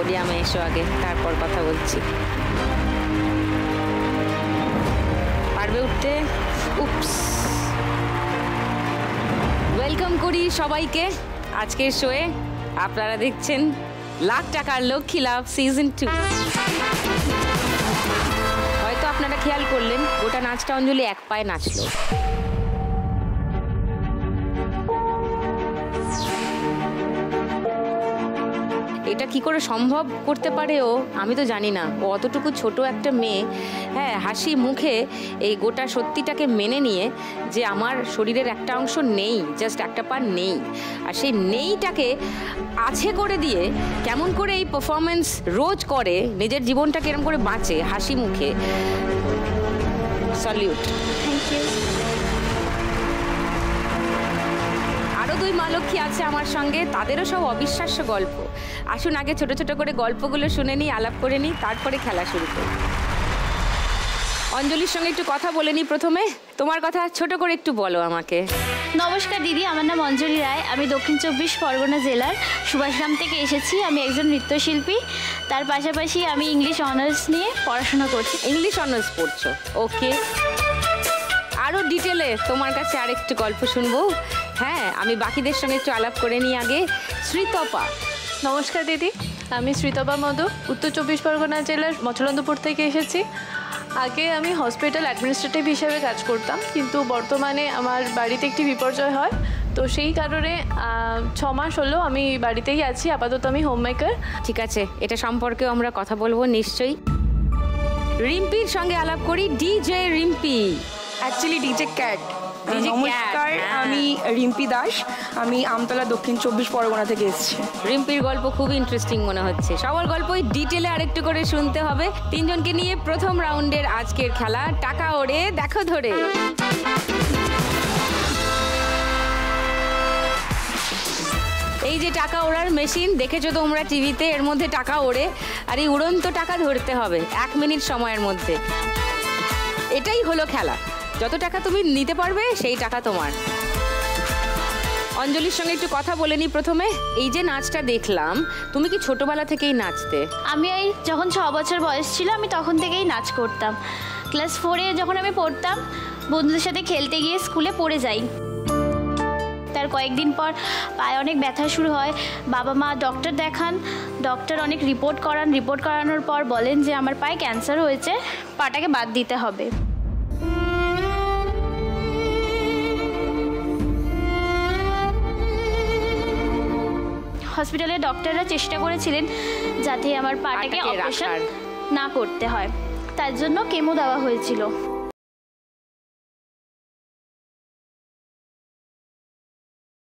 পোডিয়ামে এসো আগে, তারপর কথা বলছি। পারবে উঠতে? উপস। ওয়েলকাম করি সবাইকে আজকের শোয়ে। আপনারা দেখছেন লাখ টাকার লক্ষ্মী লাভ সিজন 2। হয়তো আপনারা খেয়াল করলেন গোটা নাচটা অঞ্জলি এক পায়ে নাচলো। এটা কি করে সম্ভব করতে পারে ও, আমি তো জানি না। ও অতটুকু ছোট একটা মেয়ে, হ্যাঁ, হাসি মুখে এই গোটা সত্যিটাকে মেনে নিয়ে যে আমার শরীরের একটা অংশ নেই, জাস্ট একটা পা নেই, আর সেই নেইটাকে আছে করে দিয়ে কেমন করে এই পারফরমেন্স রোজ করে, নিজের জীবনটাকে এরকম করে বাঁচে হাসি মুখে। স্যালিউট। Thank you. আরও 2 মা লক্ষ্মী আছে আমার সঙ্গে, তাদেরও সব অবিশ্বাস্য গল্প। আসুন আগে ছোট ছোট করে গল্পগুলো শুনে নিই, আলাপ করে নিই, তারপরে খেলা শুরু করি। অঞ্জলির সঙ্গে একটু কথা বলে নিই প্রথমে। তোমার কথা ছোট করে একটু বলো আমাকে। নমস্কার দিদি, আমার নাম অঞ্জলি রায়। আমি দক্ষিণ 24 পরগনা জেলার সুভাষগ্রাম থেকে এসেছি। আমি একজন নৃত্যশিল্পী। তার পাশাপাশি আমি ইংলিশ অনার্স নিয়ে পড়াশোনা করছি। ইংলিশ অনার্স পড়ছো, ওকে। আরও ডিটেলে তোমার কাছে আরেকটু গল্প শুনবো। হ্যাঁ, আমি বাকিদের সঙ্গে একটু আলাপ করে নিই আগে। শ্রীতপা। নমস্কার দিদি, আমি শ্রীতপা মধু, উত্তর 24 পরগনা জেলার মছলন্দপুর থেকে এসেছি। আগে আমি হসপিটাল অ্যাডমিনিস্ট্রেটিভ হিসেবে কাজ করতাম, কিন্তু বর্তমানে আমার বাড়িতে একটি বিপর্যয় হয়, তো সেই কারণে 6 মাস হলো আমি বাড়িতেই আছি। আপাতত আমি হোম মেকার। ঠিক আছে, এটা সম্পর্কেও আমরা কথা বলবো নিশ্চয়ই। রিম্পির সঙ্গে আলাপ করি। DJ Rimpi. Actually DJ cat. নমস্কার, আমি রিম্পি দাস। আমি আমতলা দক্ষিণ 24 পরগনা থেকে এসেছি। রিম্পির গল্প খুব ইন্টারেস্টিং মনে হচ্ছে। সবার গল্পই ডিটেলে আরেকটু করে শুনতে হবে। 3 জনকে নিয়ে প্রথম রাউন্ডের আজকের খেলা টাকা ওড়ে দেখো ধরে। এই যে টাকা ওড়ার মেশিন দেখেছো তোমরা টিভিতে, এর মধ্যে টাকা ওড়ে, আর এই উড়ন্ত টাকা ধরতে হবে 1 মিনিট সময়ের মধ্যে। এটাই হলো খেলা। যত টাকা তুমি নিতে পারবে সেই টাকা তোমার। অঞ্জলির সঙ্গে একটু কথা বলে নি প্রথমে। এই যে নাচটা দেখলাম, তুমি কি ছোটবেলা থেকেই নাচতে? আমি এই যখন 6 বছর বয়স ছিল আমি তখন থেকেই নাচ করতাম। ক্লাস 4-এ যখন আমি পড়তাম, বন্ধুদের সাথে খেলতে গিয়ে স্কুলে পড়ে যাই। তার কয়েকদিন পর পায়ে অনেক ব্যথা শুরু হয়। বাবা মা ডক্টর দেখান, ডক্টর অনেক রিপোর্ট করানোর পর বলেন যে আমার পায়ে ক্যান্সার হয়েছে, পাটাকে বাদ দিতে হবে। হসপিটালে ডক্টররা চেষ্টা করেছিলেন যাতে আমার পাটাকে অপারেশন না করতে হয়, তার জন্য কেমো দেওয়া হয়েছিল।